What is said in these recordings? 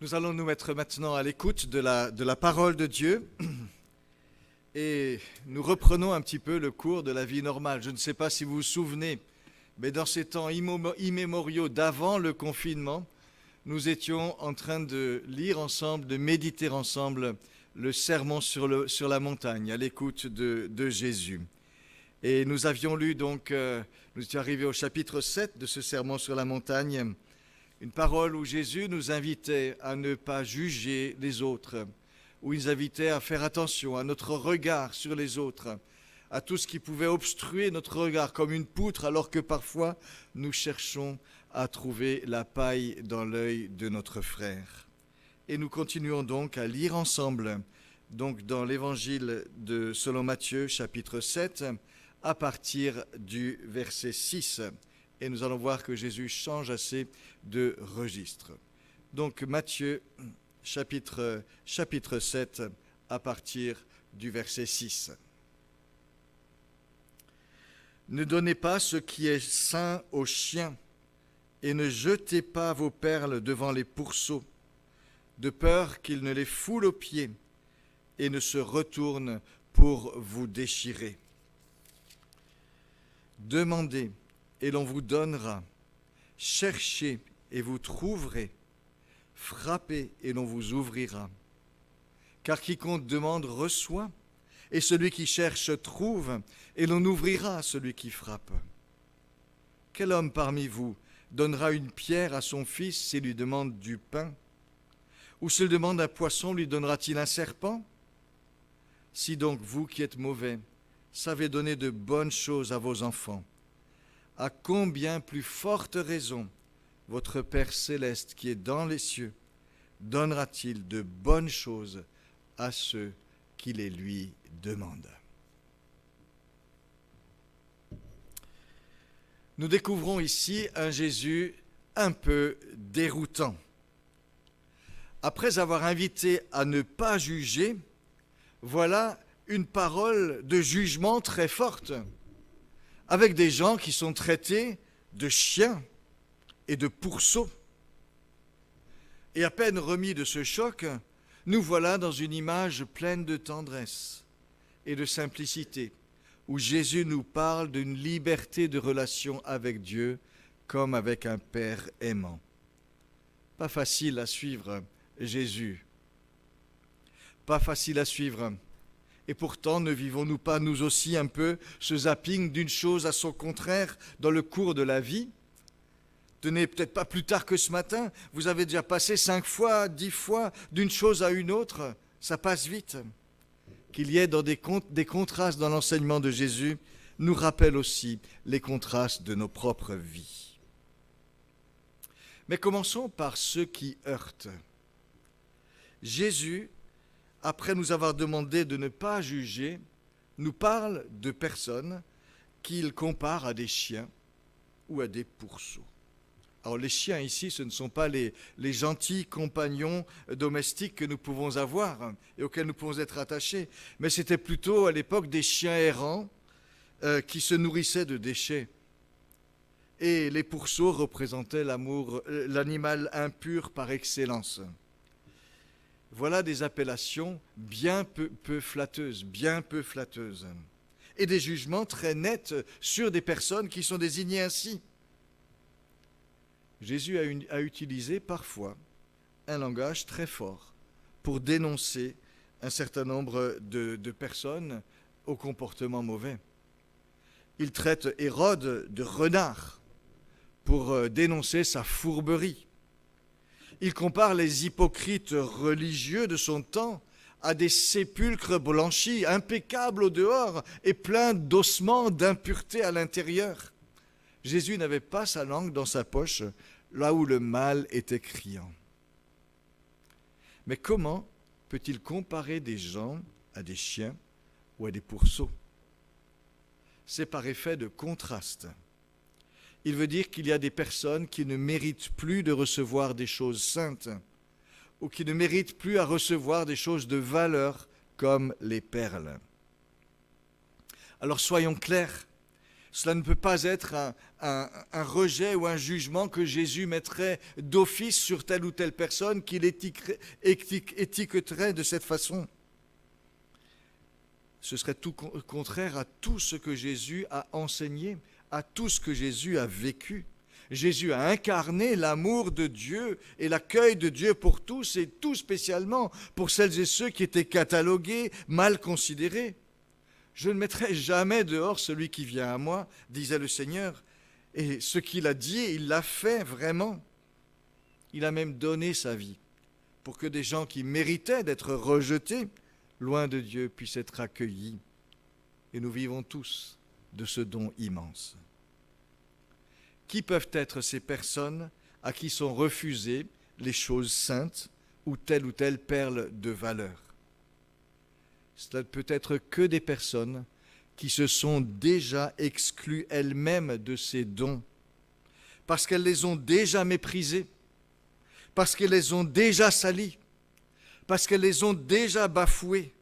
Nous allons nous mettre maintenant à l'écoute de la parole de Dieu et nous reprenons un petit peu le cours de la vie normale. Je ne sais pas si vous vous souvenez, mais dans ces temps immémoriaux d'avant le confinement, nous étions en train de lire ensemble, de méditer ensemble le sermon sur la montagne, à l'écoute de Jésus. Et nous avions lu donc, nous étions arrivés au chapitre 7 de ce sermon sur la montagne, une parole où Jésus nous invitait à ne pas juger les autres, où il nous invitait à faire attention à notre regard sur les autres, à tout ce qui pouvait obstruer notre regard comme une poutre, alors que parfois nous cherchons à trouver la paille dans l'œil de notre frère. Et nous continuons donc à lire ensemble, donc dans l'évangile selon Matthieu, chapitre 7, à partir du verset 6. Et nous allons voir que Jésus change assez de registre. Donc Matthieu, chapitre 7, à partir du verset 6. Ne donnez pas ce qui est sain aux chiens, et ne jetez pas vos perles devant les pourceaux, de peur qu'ils ne les foulent aux pieds et ne se retournent pour vous déchirer. Demandez, et l'on vous donnera. Cherchez, et vous trouverez. Frappez, et l'on vous ouvrira. Car quiconque demande reçoit, et celui qui cherche trouve, et l'on ouvrira à celui qui frappe. Quel homme parmi vous donnera une pierre à son fils s'il lui demande du pain? Ou s'il demande un poisson, lui donnera-t-il un serpent? Si donc vous qui êtes mauvais, savez donner de bonnes choses à vos enfants, à combien plus forte raison votre Père céleste qui est dans les cieux donnera-t-il de bonnes choses à ceux qui les lui demandent. Nous découvrons ici un Jésus un peu déroutant. Après avoir invité à ne pas juger, voilà une parole de jugement très forte, avec des gens qui sont traités de chiens et de pourceaux. Et à peine remis de ce choc, nous voilà dans une image pleine de tendresse et de simplicité, où Jésus nous parle d'une liberté de relation avec Dieu comme avec un Père aimant. Pas facile à suivre, Jésus. Pas facile à suivre. Et pourtant, ne vivons-nous pas, nous aussi, un peu ce zapping d'une chose à son contraire dans le cours de la vie? Tenez, peut-être pas plus tard que ce matin, vous avez déjà passé 5 fois, 10 fois d'une chose à une autre, ça passe vite. Qu'il y ait des contrastes dans l'enseignement de Jésus nous rappelle aussi les contrastes de nos propres vies. Mais commençons par ceux qui heurtent. Jésus, après nous avoir demandé de ne pas juger, nous parle de personnes qu'il compare à des chiens ou à des pourceaux. Alors les chiens ici, ce ne sont pas les gentils compagnons domestiques que nous pouvons avoir et auxquels nous pouvons être attachés, mais c'était plutôt à l'époque des chiens errants qui se nourrissaient de déchets. Et les pourceaux représentaient l'animal impur par excellence. Voilà des appellations bien peu flatteuses, et des jugements très nets sur des personnes qui sont désignées ainsi. Jésus a utilisé parfois un langage très fort pour dénoncer un certain nombre de personnes au comportement mauvais. Il traite Hérode de renard pour dénoncer sa fourberie. Il compare les hypocrites religieux de son temps à des sépulcres blanchis, impeccables au dehors et pleins d'ossements, d'impureté à l'intérieur. Jésus n'avait pas sa langue dans sa poche, là où le mal était criant. Mais comment peut-il comparer des gens à des chiens ou à des pourceaux? C'est par effet de contraste. Il veut dire qu'il y a des personnes qui ne méritent plus de recevoir des choses saintes ou qui ne méritent plus à recevoir des choses de valeur comme les perles. Alors soyons clairs, Cela ne peut pas être un rejet ou un jugement que Jésus mettrait d'office sur telle ou telle personne, qu'il étiqueterait de cette façon. Ce serait tout contraire à tout ce que Jésus a enseigné, à tout ce que Jésus a vécu. Jésus a incarné l'amour de Dieu et l'accueil de Dieu pour tous, et tout spécialement pour celles et ceux qui étaient catalogués, mal considérés. Je ne mettrai jamais dehors celui qui vient à moi, disait le Seigneur. Et ce qu'il a dit, il l'a fait vraiment. Il a même donné sa vie pour que des gens qui méritaient d'être rejetés, loin de Dieu, puissent être accueillis. Et nous vivons tous de ce don immense. Qui peuvent être ces personnes à qui sont refusées les choses saintes ou telle perle de valeur? Cela ne peut être que des personnes qui se sont déjà exclues elles-mêmes de ces dons, parce qu'elles les ont déjà méprisés, parce qu'elles les ont déjà salis, parce qu'elles les ont déjà bafoués.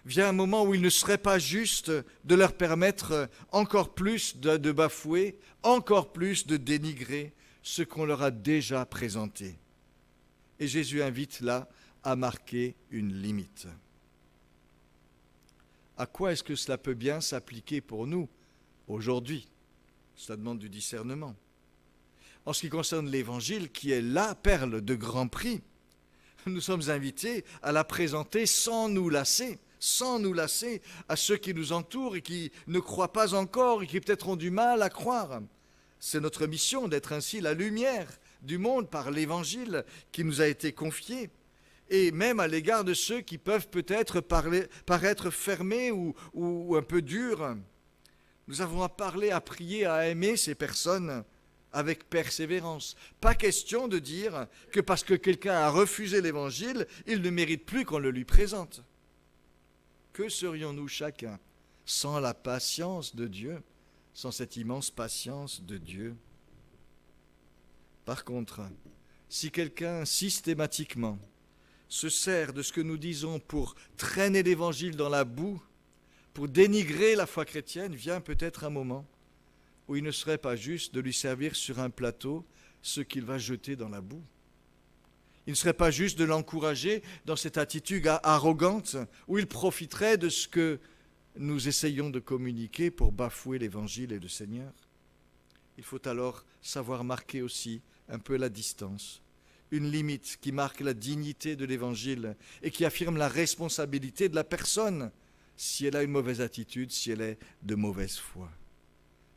Vient un moment où il ne serait pas juste de leur permettre encore plus de bafouer, encore plus de dénigrer ce qu'on leur a déjà présenté. Et Jésus invite là à marquer une limite. À quoi est-ce que cela peut bien s'appliquer pour nous aujourd'hui? Cela demande du discernement. En ce qui concerne l'Évangile, qui est la perle de grand prix, nous sommes invités à la présenter sans nous lasser à ceux qui nous entourent et qui ne croient pas encore et qui peut-être ont du mal à croire. C'est notre mission d'être ainsi la lumière du monde par l'Évangile qui nous a été confié. Et même à l'égard de ceux qui peuvent peut-être paraître fermés ou un peu durs. Nous avons à parler, à prier, à aimer ces personnes avec persévérance. Pas question de dire que parce que quelqu'un a refusé l'Évangile, il ne mérite plus qu'on le lui présente. Que serions-nous chacun sans la patience de Dieu, sans cette immense patience de Dieu? Par contre, si quelqu'un systématiquement se sert de ce que nous disons pour traîner l'Évangile dans la boue, pour dénigrer la foi chrétienne, vient peut-être un moment où il ne serait pas juste de lui servir sur un plateau ce qu'il va jeter dans la boue. Il ne serait pas juste de l'encourager dans cette attitude arrogante où il profiterait de ce que nous essayons de communiquer pour bafouer l'Évangile et le Seigneur. Il faut alors savoir marquer aussi un peu la distance, une limite qui marque la dignité de l'Évangile et qui affirme la responsabilité de la personne si elle a une mauvaise attitude, si elle est de mauvaise foi.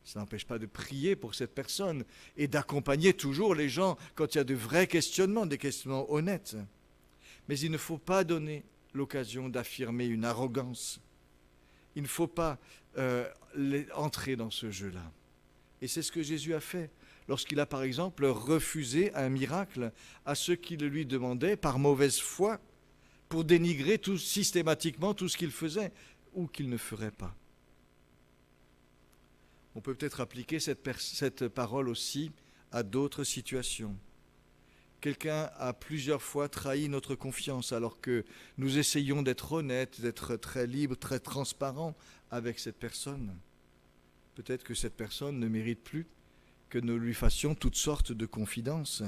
Ça n'empêche pas de prier pour cette personne et d'accompagner toujours les gens quand il y a de vrais questionnements, des questionnements honnêtes. Mais il ne faut pas donner l'occasion d'affirmer une arrogance. Il ne faut pas entrer dans ce jeu-là. Et c'est ce que Jésus a fait lorsqu'il a par exemple refusé un miracle à ceux qui le lui demandaient par mauvaise foi pour dénigrer systématiquement tout ce qu'il faisait ou qu'il ne ferait pas. On peut peut-être appliquer cette parole aussi à d'autres situations. Quelqu'un a plusieurs fois trahi notre confiance alors que nous essayons d'être honnêtes, d'être très libres, très transparents avec cette personne. Peut-être que cette personne ne mérite plus que nous lui fassions toutes sortes de confidences.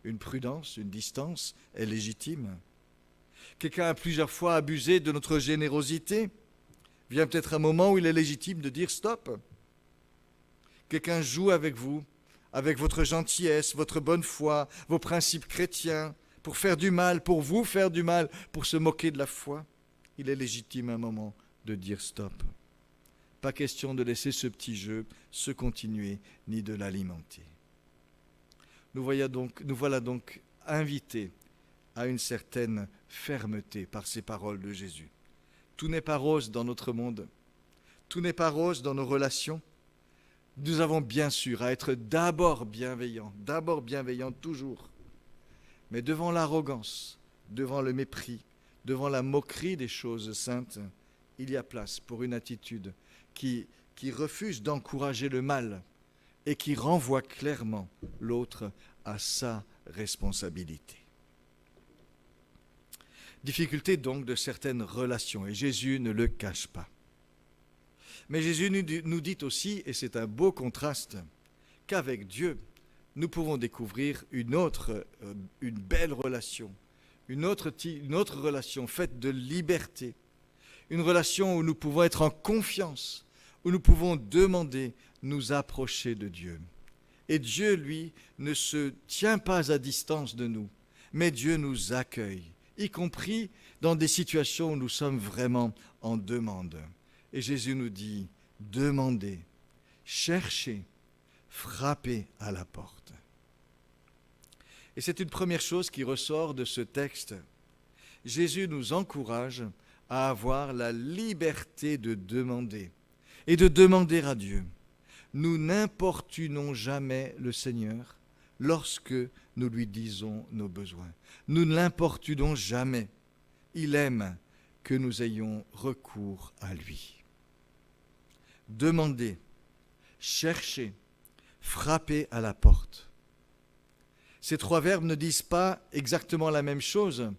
Une prudence, une distance est légitime. Quelqu'un a plusieurs fois abusé de notre générosité. Vient peut-être un moment où il est légitime de dire stop. Quelqu'un joue avec vous, avec votre gentillesse, votre bonne foi, vos principes chrétiens, pour faire du mal, pour vous faire du mal, pour se moquer de la foi. Il est légitime un moment de dire stop. Pas question de laisser ce petit jeu se continuer, ni de l'alimenter. Nous voilà donc invités à une certaine fermeté par ces paroles de Jésus. Tout n'est pas rose dans notre monde. Tout n'est pas rose dans nos relations. Nous avons bien sûr à être d'abord bienveillants toujours. Mais devant l'arrogance, devant le mépris, devant la moquerie des choses saintes, il y a place pour une attitude qui refuse d'encourager le mal et qui renvoie clairement l'autre à sa responsabilité. Difficulté donc de certaines relations, et Jésus ne le cache pas. Mais Jésus nous dit aussi, et c'est un beau contraste, qu'avec Dieu, nous pouvons découvrir une belle relation, une autre relation faite de liberté, une relation où nous pouvons être en confiance, où nous pouvons demander, nous approcher de Dieu. Et Dieu, lui, ne se tient pas à distance de nous, mais Dieu nous accueille, y compris dans des situations où nous sommes vraiment en demande. Et Jésus nous dit, demandez, cherchez, frappez à la porte. Et c'est une première chose qui ressort de ce texte. Jésus nous encourage à avoir la liberté de demander et de demander à Dieu. Nous n'importunons jamais le Seigneur lorsque nous lui disons nos besoins. Nous ne l'importunons jamais. Il aime que nous ayons recours à lui. Demandez, cherchez, frappez à la porte. Ces trois verbes ne disent pas exactement la même chose,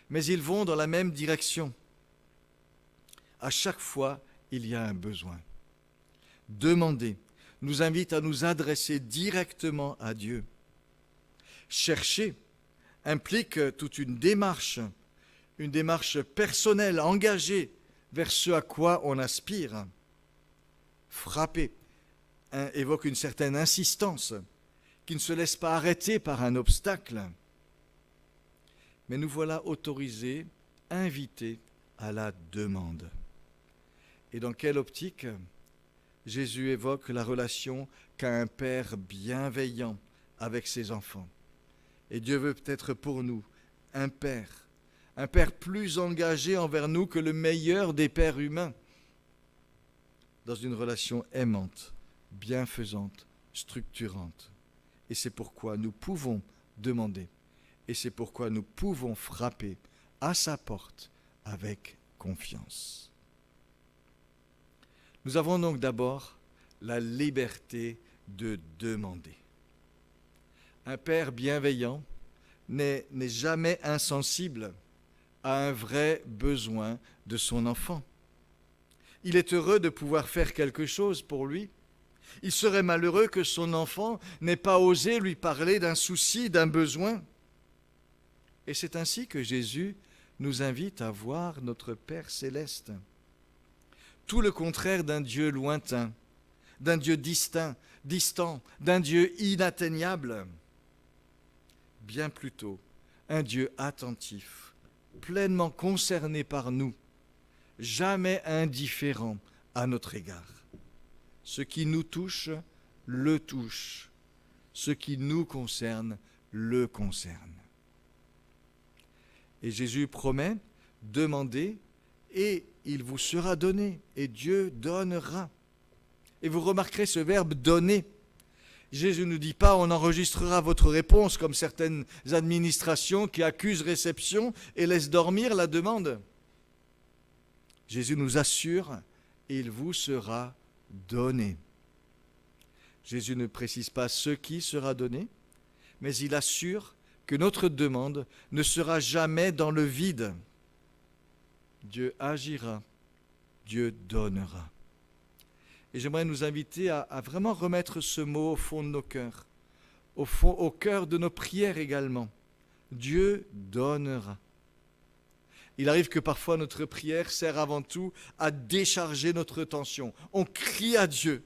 mais ils vont dans la même direction. À chaque fois, il y a un besoin. Demander nous invite à nous adresser directement à Dieu. Chercher implique toute une démarche personnelle, engagée vers ce à quoi on aspire. Frapper évoque une certaine insistance qui ne se laisse pas arrêter par un obstacle. Mais nous voilà autorisés, invités à la demande. Et dans quelle optique ? Jésus évoque la relation qu'a un père bienveillant avec ses enfants. Et Dieu veut peut-être pour nous un père plus engagé envers nous que le meilleur des pères humains, dans une relation aimante, bienfaisante, structurante. Et c'est pourquoi nous pouvons demander, et c'est pourquoi nous pouvons frapper à sa porte avec confiance. Nous avons donc d'abord la liberté de demander. Un père bienveillant n'est jamais insensible à un vrai besoin de son enfant. Il est heureux de pouvoir faire quelque chose pour lui. Il serait malheureux que son enfant n'ait pas osé lui parler d'un souci, d'un besoin. Et c'est ainsi que Jésus nous invite à voir notre Père céleste. Tout le contraire d'un Dieu lointain, d'un Dieu distant, d'un Dieu inatteignable. Bien plutôt, un Dieu attentif, pleinement concerné par nous, jamais indifférent à notre égard. Ce qui nous touche, le touche. Ce qui nous concerne, le concerne. Et Jésus promet, demandez et il vous sera donné, et Dieu donnera. Et vous remarquerez ce verbe « donner ». Jésus ne nous dit pas « on enregistrera votre réponse » comme certaines administrations qui accusent réception et laissent dormir la demande. Jésus nous assure « il vous sera donné ». Jésus ne précise pas ce qui sera donné, mais il assure que notre demande ne sera jamais dans le vide. Dieu agira, Dieu donnera. Et j'aimerais nous inviter à vraiment remettre ce mot au fond de nos cœurs, au cœur de nos prières également. Dieu donnera. Il arrive que parfois notre prière sert avant tout à décharger notre tension. On crie à Dieu.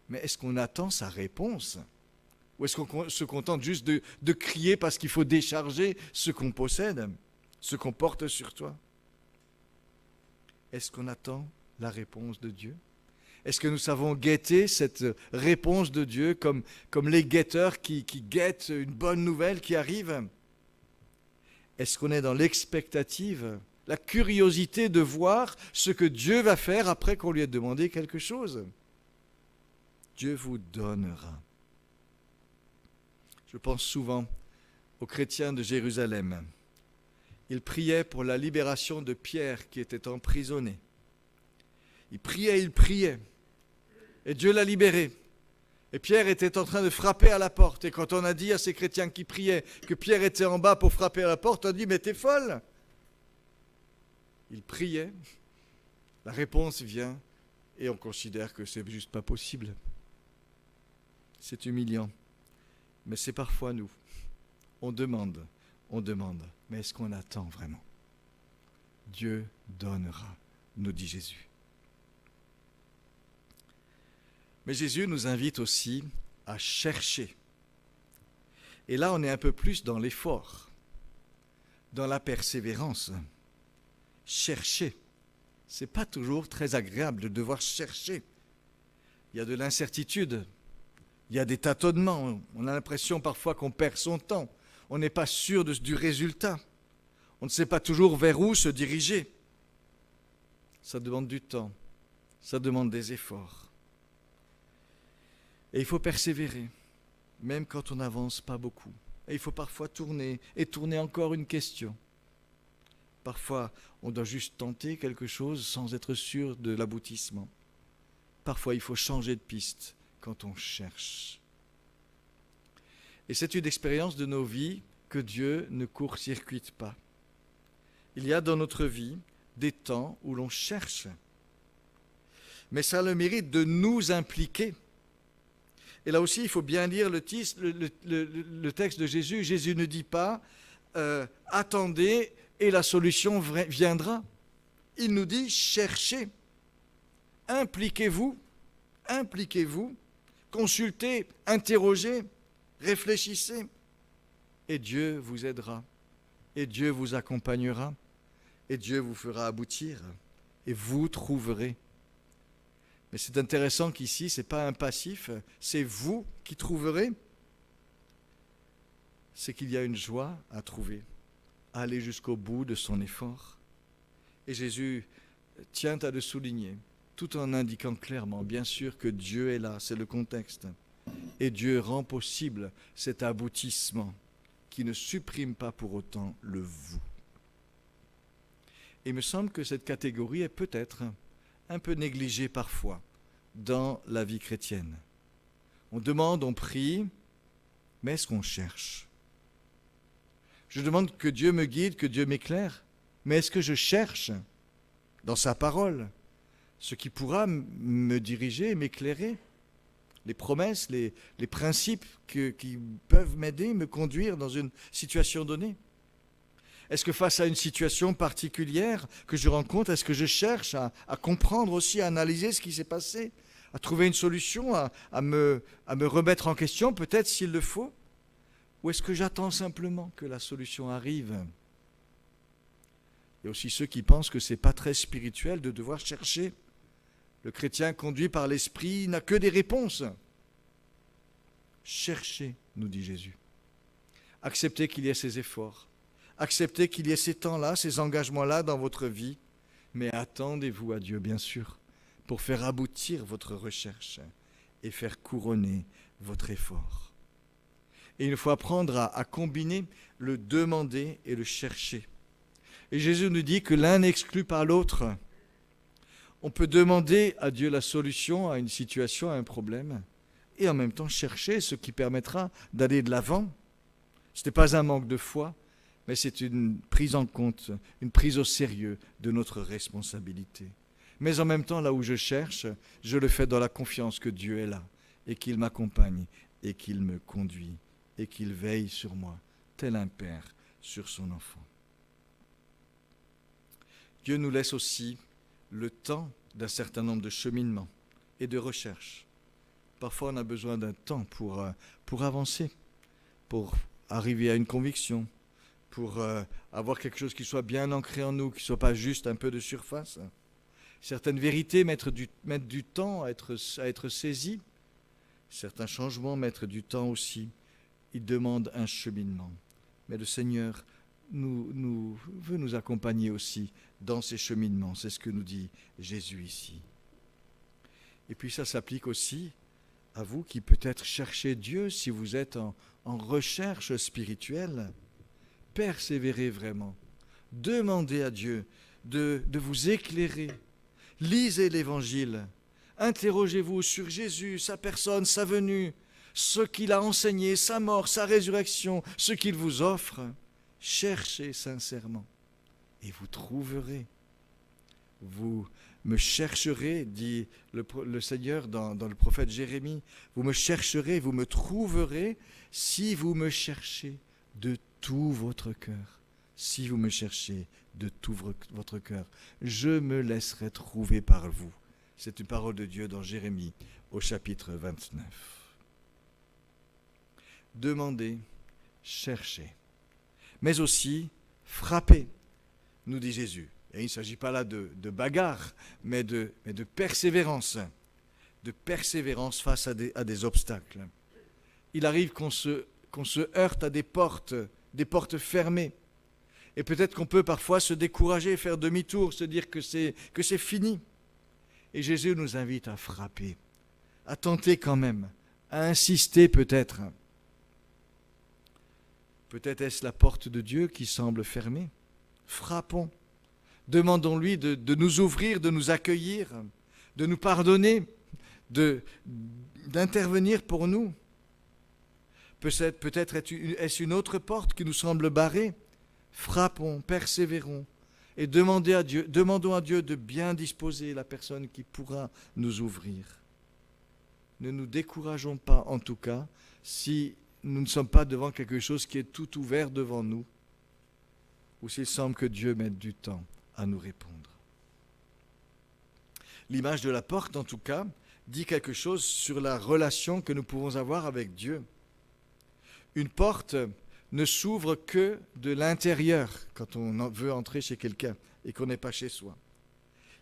Mais est-ce qu'on attend sa réponse ? Ou est-ce qu'on se contente juste de crier parce qu'il faut décharger ce qu'on possède, ce qu'on porte sur toi ? Est-ce qu'on attend la réponse de Dieu ? Est-ce que nous savons guetter cette réponse de Dieu comme les guetteurs qui guettent une bonne nouvelle qui arrive ? Est-ce qu'on est dans l'expectative, la curiosité de voir ce que Dieu va faire après qu'on lui ait demandé quelque chose ? Dieu vous donnera. Je pense souvent aux chrétiens de Jérusalem. Ils priaient pour la libération de Pierre qui était emprisonné. Ils priaient. Et Dieu l'a libéré. Et Pierre était en train de frapper à la porte. Et quand on a dit à ces chrétiens qui priaient que Pierre était en bas pour frapper à la porte, on a dit « mais t'es folle !» Ils priaient. La réponse vient et on considère que c'est juste pas possible. C'est humiliant. Mais c'est parfois nous. On demande, mais est-ce qu'on attend vraiment? Dieu donnera, nous dit Jésus. Mais Jésus nous invite aussi à chercher. Et là, on est un peu plus dans l'effort, dans la persévérance. Chercher. Ce n'est pas toujours très agréable de devoir chercher. Il y a de l'incertitude, il y a des tâtonnements. On a l'impression parfois qu'on perd son temps. On n'est pas sûr du résultat. On ne sait pas toujours vers où se diriger. Ça demande du temps, ça demande des efforts. Et il faut persévérer, même quand on n'avance pas beaucoup. Et il faut parfois tourner encore une question. Parfois, on doit juste tenter quelque chose sans être sûr de l'aboutissement. Parfois, il faut changer de piste quand on cherche. Et c'est une expérience de nos vies que Dieu ne court-circuite pas. Il y a dans notre vie des temps où l'on cherche. Mais ça a le mérite de nous impliquer. Et là aussi, il faut bien lire le texte de Jésus. Jésus ne dit pas « attendez et la solution viendra ». Il nous dit « cherchez, impliquez-vous, consultez, interrogez, réfléchissez, et Dieu vous aidera, et Dieu vous accompagnera, et Dieu vous fera aboutir, et vous trouverez. » Mais c'est intéressant qu'ici, ce n'est pas un passif, c'est vous qui trouverez. C'est qu'il y a une joie à trouver, à aller jusqu'au bout de son effort. Et Jésus tient à le souligner, tout en indiquant clairement, bien sûr, que Dieu est là, c'est le contexte. Et Dieu rend possible cet aboutissement qui ne supprime pas pour autant le vous. Et il me semble que cette catégorie est peut-être un peu négligée parfois dans la vie chrétienne. On demande, on prie, mais est-ce qu'on cherche? Je demande que Dieu me guide, que Dieu m'éclaire, mais est-ce que je cherche dans sa parole ce qui pourra me diriger, m'éclairer? Les promesses, les principes qui peuvent m'aider, me conduire dans une situation donnée? Est-ce que face à une situation particulière que je rencontre, est-ce que je cherche à comprendre aussi, à analyser ce qui s'est passé, à trouver une solution, à me remettre en question, peut-être s'il le faut? Ou est-ce que j'attends simplement que la solution arrive? Il y a aussi ceux qui pensent que ce n'est pas très spirituel de devoir chercher. Le chrétien conduit par l'esprit n'a que des réponses. Cherchez, nous dit Jésus. Acceptez qu'il y ait ces efforts. Acceptez qu'il y ait ces temps-là, ces engagements-là dans votre vie. Mais attendez-vous à Dieu, bien sûr, pour faire aboutir votre recherche et faire couronner votre effort. Et il faut apprendre à combiner le demander et le chercher. Et Jésus nous dit que l'un n'exclut pas l'autre. On peut demander à Dieu la solution à une situation, à un problème, et en même temps chercher ce qui permettra d'aller de l'avant. Ce n'est pas un manque de foi, mais c'est une prise en compte, une prise au sérieux de notre responsabilité. Mais en même temps, là où je cherche, je le fais dans la confiance que Dieu est là, et qu'il m'accompagne, et qu'il me conduit, et qu'il veille sur moi, tel un père sur son enfant. Dieu nous laisse aussi le temps d'un certain nombre de cheminements et de recherches. Parfois, on a besoin d'un temps pour avancer, pour arriver à une conviction, pour avoir quelque chose qui soit bien ancré en nous, qui ne soit pas juste un peu de surface. Certaines vérités mettent du temps à être saisies. Certains changements mettent du temps aussi. Ils demandent un cheminement. Mais le Seigneur veut nous accompagner aussi dans ces cheminements. C'est ce que nous dit Jésus ici. Et puis ça s'applique aussi à vous qui peut-être cherchez Dieu, si vous êtes en recherche spirituelle. Persévérez vraiment. Demandez à Dieu de vous éclairer. Lisez l'Évangile. Interrogez-vous sur Jésus, sa personne, sa venue, ce qu'il a enseigné, sa mort, sa résurrection, ce qu'il vous offre. Cherchez sincèrement et vous trouverez. Vous me chercherez, dit le Seigneur dans le prophète Jérémie, vous me chercherez, vous me trouverez si vous me cherchez de tout votre cœur. Si vous me cherchez de tout votre cœur, je me laisserai trouver par vous. C'est une parole de Dieu dans Jérémie au chapitre 29. Demandez, cherchez, mais aussi frappez, nous dit Jésus. Et il ne s'agit pas là de bagarre, mais de persévérance. De persévérance face à des obstacles. Il arrive qu'on se heurte à des portes fermées. Et peut-être qu'on peut parfois se décourager, faire demi-tour, se dire que c'est fini. Et Jésus nous invite à frapper, à tenter quand même, à insister peut-être. Peut-être est-ce la porte de Dieu qui semble fermée. Frappons. Demandons-lui de nous ouvrir, de nous accueillir, de nous pardonner, d'intervenir pour nous. Peut-être est-ce une autre porte qui nous semble barrée. Frappons, persévérons et demandons à Dieu de bien disposer la personne qui pourra nous ouvrir. Ne nous décourageons pas, en tout cas, si nous ne sommes pas devant quelque chose qui est tout ouvert devant nous, ou s'il semble que Dieu mette du temps à nous répondre. L'image de la porte, en tout cas, dit quelque chose sur la relation que nous pouvons avoir avec Dieu. Une porte ne s'ouvre que de l'intérieur quand on veut entrer chez quelqu'un et qu'on n'est pas chez soi.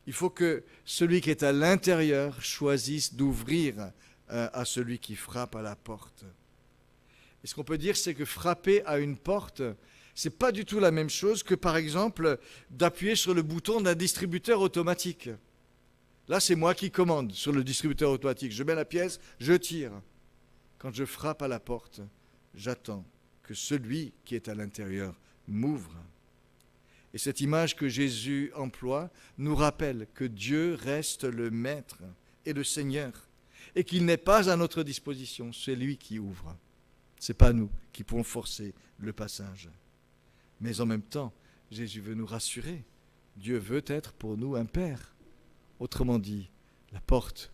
Il faut que celui qui est à l'intérieur choisisse d'ouvrir à celui qui frappe à la porte. Et ce qu'on peut dire, c'est que frapper à une porte, ce n'est pas du tout la même chose que, par exemple, d'appuyer sur le bouton d'un distributeur automatique. Là, c'est moi qui commande sur le distributeur automatique. Je mets la pièce, je tire. Quand je frappe à la porte, j'attends que celui qui est à l'intérieur m'ouvre. Et cette image que Jésus emploie nous rappelle que Dieu reste le Maître et le Seigneur, et qu'il n'est pas à notre disposition, c'est lui qui ouvre. Ce n'est pas nous qui pouvons forcer le passage. Mais en même temps, Jésus veut nous rassurer. Dieu veut être pour nous un Père. Autrement dit, la porte,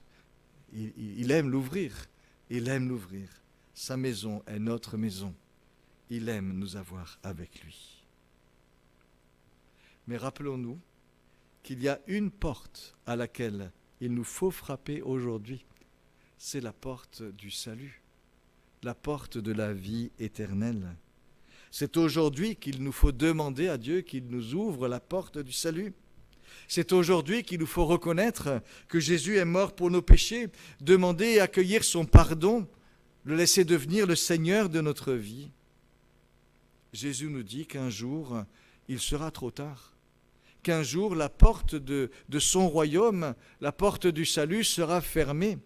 il aime l'ouvrir. Il aime l'ouvrir. Sa maison est notre maison. Il aime nous avoir avec lui. Mais rappelons-nous qu'il y a une porte à laquelle il nous faut frapper aujourd'hui. C'est la porte du salut, la porte de la vie éternelle. C'est aujourd'hui qu'il nous faut demander à Dieu qu'il nous ouvre la porte du salut. C'est aujourd'hui qu'il nous faut reconnaître que Jésus est mort pour nos péchés, demander et accueillir son pardon, le laisser devenir le Seigneur de notre vie. Jésus nous dit qu'un jour, il sera trop tard, qu'un jour la porte de son royaume, la porte du salut sera fermée.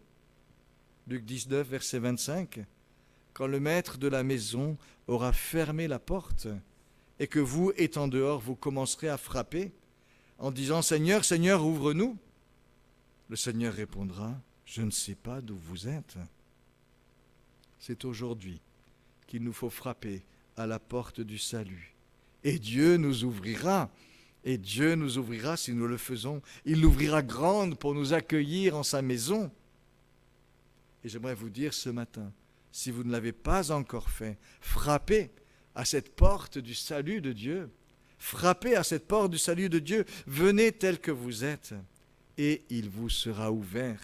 Luc 19, verset 25, quand le maître de la maison aura fermé la porte et que vous, étant dehors, vous commencerez à frapper en disant « Seigneur, Seigneur, ouvre-nous », le Seigneur répondra « Je ne sais pas d'où vous êtes ». C'est aujourd'hui qu'il nous faut frapper à la porte du salut. Et Dieu nous ouvrira. Et Dieu nous ouvrira si nous le faisons. Il l'ouvrira grande pour nous accueillir en sa maison. Et j'aimerais vous dire ce matin, si vous ne l'avez pas encore fait, frappez à cette porte du salut de Dieu. Frappez à cette porte du salut de Dieu. Venez tel que vous êtes et il vous sera ouvert.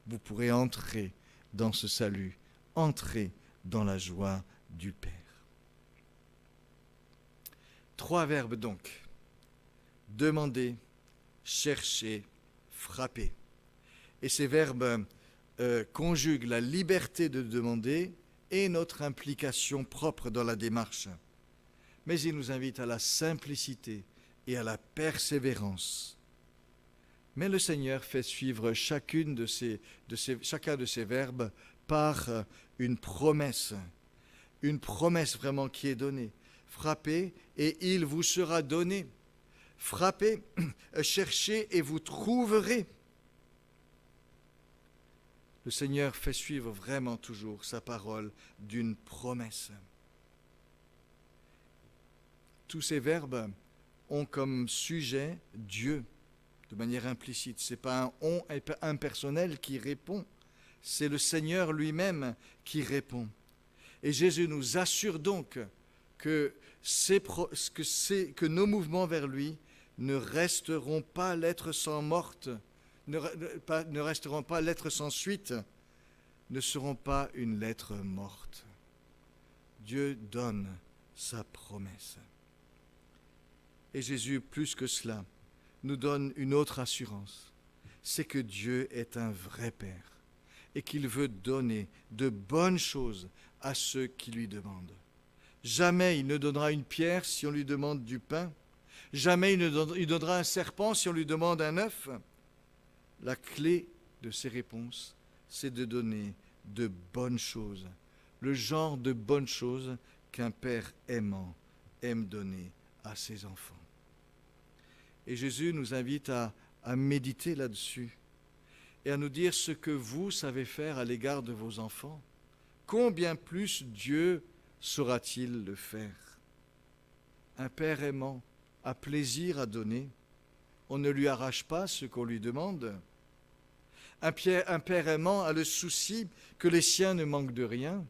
Vous pourrez entrer dans ce salut, entrer dans la joie du Père. 3 verbes donc. Demander, chercher, frapper. Et ces verbes conjuguent la liberté de demander et notre implication propre dans la démarche. Mais il nous invite à la simplicité et à la persévérance. Mais le Seigneur fait suivre chacun de ces verbes par une promesse vraiment qui est donnée. Frappez et il vous sera donné. Frappez, cherchez et vous trouverez. Le Seigneur fait suivre vraiment toujours sa parole d'une promesse. Tous ces verbes ont comme sujet Dieu. de manière implicite. Ce n'est pas un on impersonnel qui répond, c'est le Seigneur lui-même qui répond. Et Jésus nous assure donc que nos mouvements vers lui ne resteront pas lettres sans morte, ne resteront pas lettres sans suite, ne seront pas une lettre morte. Dieu donne sa promesse. Et Jésus, plus que cela, nous donne une autre assurance. C'est que Dieu est un vrai Père et qu'il veut donner de bonnes choses à ceux qui lui demandent. Jamais il ne donnera une pierre si on lui demande du pain. Jamais il donnera un serpent si on lui demande un œuf. La clé de ces réponses, c'est de donner de bonnes choses, le genre de bonnes choses qu'un père aimant aime donner à ses enfants. Et Jésus nous invite à méditer là-dessus et à nous dire ce que vous savez faire à l'égard de vos enfants. Combien plus Dieu saura-t-il le faire? Un père aimant a plaisir à donner. On ne lui arrache pas ce qu'on lui demande. Un père aimant a le souci que les siens ne manquent de rien.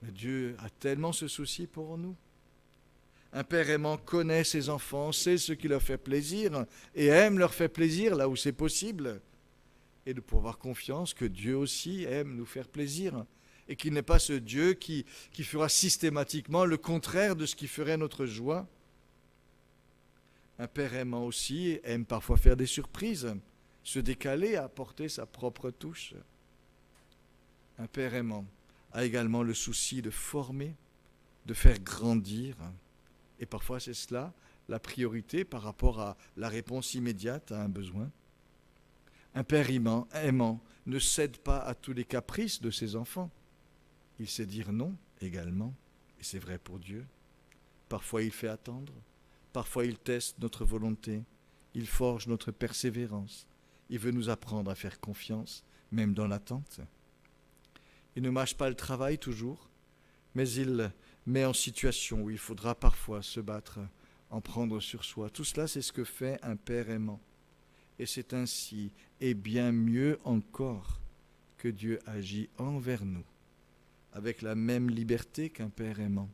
Mais Dieu a tellement ce souci pour nous. Un père aimant connaît ses enfants, sait ce qui leur fait plaisir et aime leur faire plaisir là où c'est possible. Et de pouvoir avoir confiance que Dieu aussi aime nous faire plaisir et qu'il n'est pas ce Dieu qui fera systématiquement le contraire de ce qui ferait notre joie. Un père aimant aussi aime parfois faire des surprises, se décaler, apporter sa propre touche. Un père aimant a également le souci de former, de faire grandir. Et parfois c'est cela, la priorité par rapport à la réponse immédiate à un besoin. Un père aimant ne cède pas à tous les caprices de ses enfants. Il sait dire non également, et c'est vrai pour Dieu. Parfois il fait attendre, parfois il teste notre volonté, il forge notre persévérance. Il veut nous apprendre à faire confiance, même dans l'attente. Il ne mâche pas le travail toujours, mais il met en situation où il faudra parfois se battre, en prendre sur soi. Tout cela, c'est ce que fait un père aimant. Et c'est ainsi, et bien mieux encore, que Dieu agit envers nous, avec la même liberté qu'un père aimant,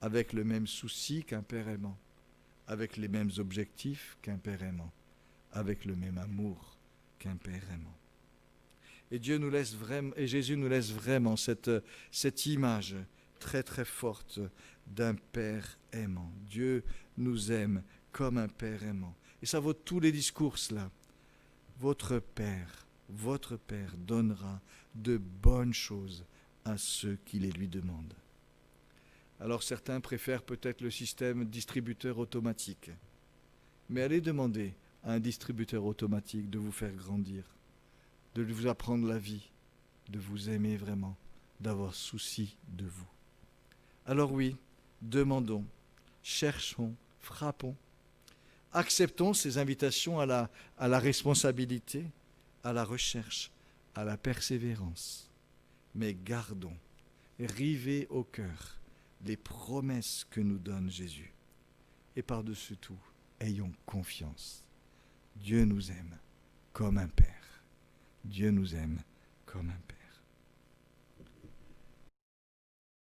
avec le même souci qu'un père aimant, avec les mêmes objectifs qu'un père aimant, avec le même amour qu'un père aimant. Et Jésus nous laisse vraiment cette image très très forte d'un père aimant. Dieu nous aime comme un père aimant. Et ça vaut tous les discours là. Votre père donnera de bonnes choses à ceux qui les lui demandent. Alors certains préfèrent peut-être le système distributeur automatique. Mais allez demander à un distributeur automatique de vous faire grandir, de vous apprendre la vie, de vous aimer vraiment, d'avoir souci de vous. Alors oui, demandons, cherchons, frappons, acceptons ces invitations à la responsabilité, à la recherche, à la persévérance. Mais gardons, rivez au cœur les promesses que nous donne Jésus. Et par-dessus tout, ayons confiance. Dieu nous aime comme un Père. Dieu nous aime comme un Père.